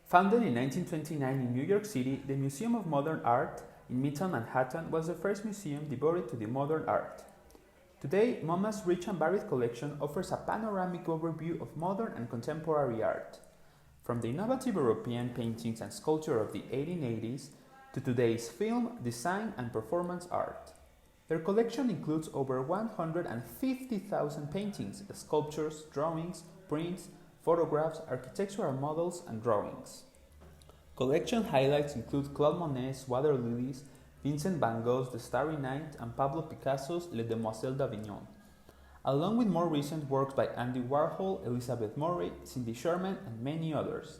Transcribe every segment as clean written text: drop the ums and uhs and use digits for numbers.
Founded in 1929 in New York City, the Museum of Modern Art in Midtown Manhattan was the first museum devoted to the modern art. Today, MoMA's rich and varied collection offers a panoramic overview of modern and contemporary art. From the innovative European paintings and sculpture of the 1880s to today's film, design, and performance art. Their collection includes over 150,000 paintings, sculptures, drawings, prints, photographs, architectural models, and drawings. Collection highlights include Claude Monet's Water Lilies, Vincent van Gogh's The Starry Night, and Pablo Picasso's Les Demoiselles d'Avignon, along with more recent works by Andy Warhol, Elizabeth Murray, Cindy Sherman, and many others.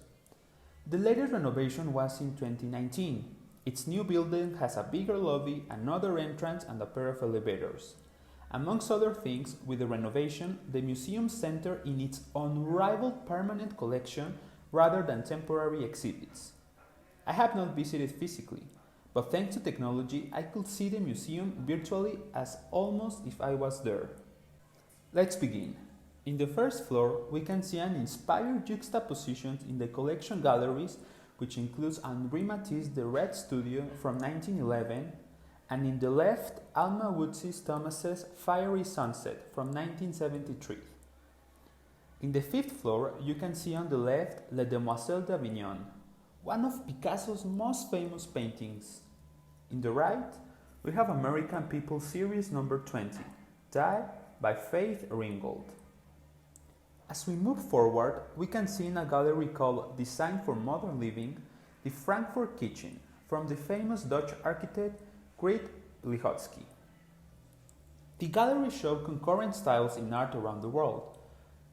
The latest renovation was in 2019. Its new building has a bigger lobby, another entrance, and a pair of elevators. Amongst other things, with the renovation, the museum centered in its unrivaled permanent collection rather than temporary exhibits. I have not visited physically, but thanks to technology, I could see the museum virtually as almost if I was there. Let's begin. In the first floor, we can see an inspired juxtaposition in the collection galleries, which includes Henri Matisse's The Red Studio from 1911, and in the left, Alma Woodsy Thomas's Fiery Sunset from 1973. In the fifth floor, you can see on the left Les Demoiselles d'Avignon, one of Picasso's most famous paintings. In the right, we have American People Series number 20, Die by Faith Ringgold. As we move forward, we can see in a gallery called Design for Modern Living, the Frankfurt Kitchen from the famous Dutch architect Great Lihotzky. The gallery shows concurrent styles in art around the world.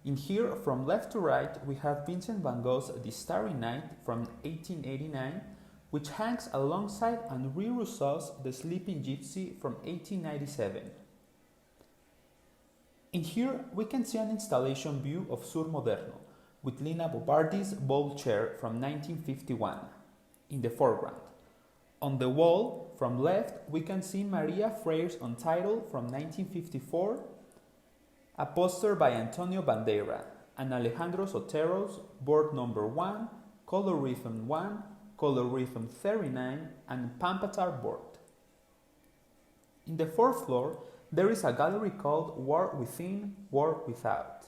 In here, from left to right, we have Vincent van Gogh's The Starry Night from 1889, which hangs alongside Henri Rousseau's The Sleeping Gypsy from 1897. In here, we can see an installation view of Sur Moderno, with Lina Bobardi's Bowl Chair from 1951 in the foreground. On the wall, from left, we can see Maria Freire's Untitled from 1954, a poster by Antonio Bandeira, and Alejandro Sotero's Board Number 1, Color Rhythm 1, Color Rhythm 39, and Pampatar Board. In the fourth floor, there is a gallery called War Within, War Without.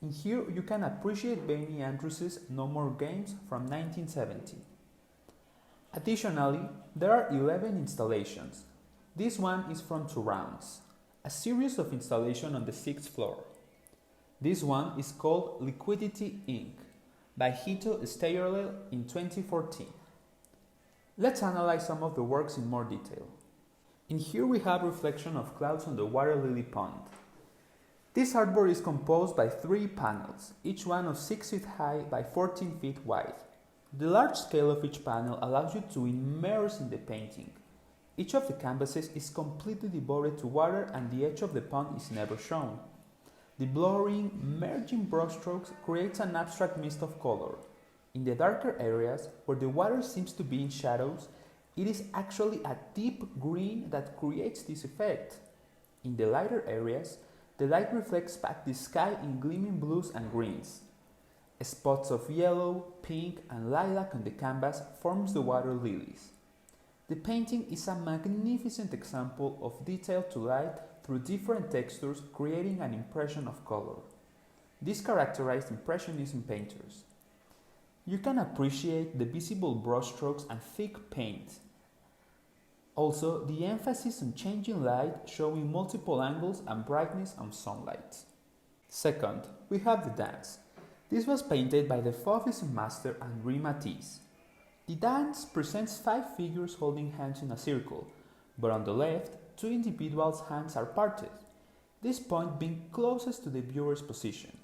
In here, you can appreciate Benny Andrews's No More Games from 1970. Additionally, there are 11 installations. This one is from Two Rounds, a series of installations on the 6th floor. This one is called Liquidity Inc. by Hito Steyerle in 2014. Let's analyze some of the works in more detail. In here we have reflection of clouds on the water lily pond. This artboard is composed by 3 panels, each one of 6 feet high by 14 feet wide. The large scale of each panel allows you to immerse in the painting. Each of the canvases is completely devoted to water and the edge of the pond is never shown. The blurring, merging brushstrokes creates an abstract mist of color. In the darker areas, where the water seems to be in shadows, it is actually a deep green that creates this effect. In the lighter areas, the light reflects back the sky in gleaming blues and greens. Spots of yellow, pink, and lilac on the canvas forms the water lilies. The painting is a magnificent example of detail to light through different textures, creating an impression of color. This characterized Impressionism painters. You can appreciate the visible brushstrokes and thick paint. Also, the emphasis on changing light, showing multiple angles and brightness on sunlight. Second, we have the dance. This was painted by the Fauvism master Henri Matisse. The dance presents 5 figures holding hands in a circle, but on the left, 2 individuals' hands are parted, this point being closest to the viewer's position.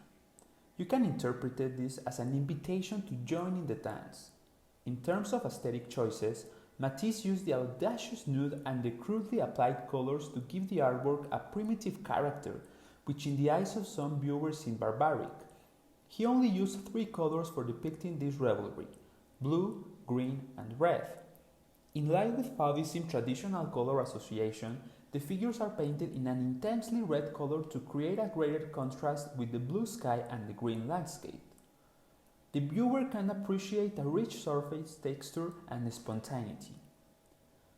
You can interpret this as an invitation to join in the dance. In terms of aesthetic choices, Matisse used the audacious nude and the crudely applied colors to give the artwork a primitive character, which in the eyes of some viewers seemed barbaric. He only used 3 colors for depicting this revelry: blue, green, and red. In line with Fauvism traditional color association, the figures are painted in an intensely red color to create a greater contrast with the blue sky and the green landscape. the viewer can appreciate a rich surface texture and spontaneity.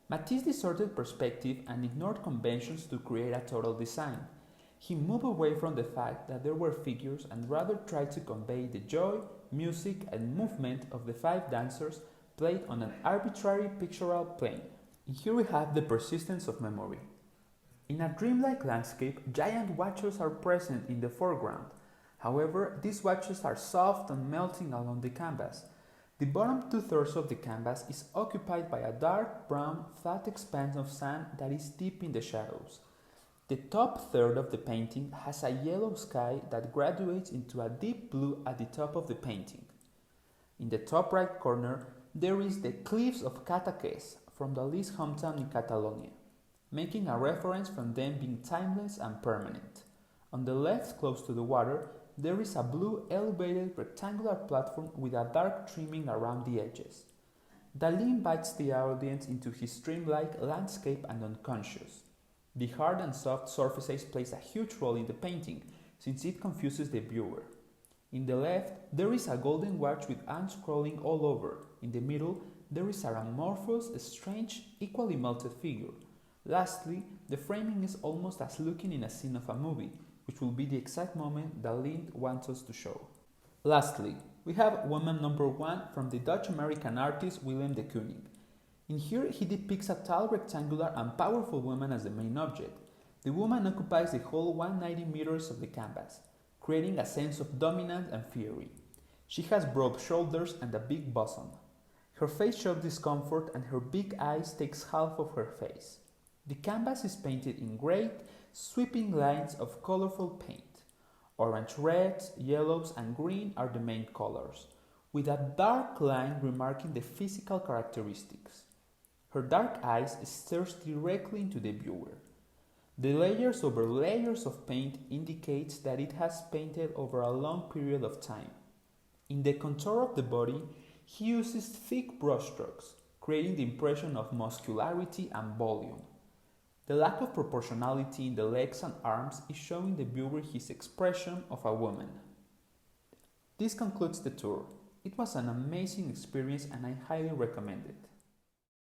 Matisse distorted perspective and ignored conventions to create a total design. He moved away from the fact that there were figures and rather tried to convey the joy, music, and movement of the 5 dancers played on an arbitrary pictorial plane. And here we have the persistence of memory. In a dreamlike landscape, giant watches are present in the foreground. However, these watches are soft and melting along the canvas. The bottom 2/3 of the canvas is occupied by a dark brown, flat expanse of sand that is deep in the shadows. The top third of the painting has a yellow sky that graduates into a deep blue at the top of the painting. In the top right corner, there is the cliffs of Cadaqués from Dali's hometown in Catalonia, making a reference from them being timeless and permanent. On the left, close to the water, there is a blue elevated rectangular platform with a dark trimming around the edges. Dali invites the audience into his dreamlike landscape and unconscious. The hard and soft surfaces plays a huge role in the painting, since it confuses the viewer. In the left, there is a golden watch with ants crawling all over. In the middle, there is an amorphous, strange, equally melted figure. Lastly, the framing is almost as looking in a scene of a movie, which will be the exact moment Dali wants us to show. Lastly, we have woman number 1 from the Dutch-American artist Willem de Kooning. In here, he depicts a tall, rectangular, and powerful woman as the main object. The woman occupies the whole 190 meters of the canvas, creating a sense of dominance and fury. She has broad shoulders and a big bosom. Her face shows discomfort, and her big eyes takes half of her face. The canvas is painted in great, sweeping lines of colorful paint. Orange, reds, yellows, and green are the main colors, with a dark line remarking the physical characteristics. Her dark eyes stares directly into the viewer. The layers over layers of paint indicates that it has painted over a long period of time. In the contour of the body, he uses thick brushstrokes, creating the impression of muscularity and volume. The lack of proportionality in the legs and arms is showing the viewer his expression of a woman. This concludes the tour. It was an amazing experience and I highly recommend it.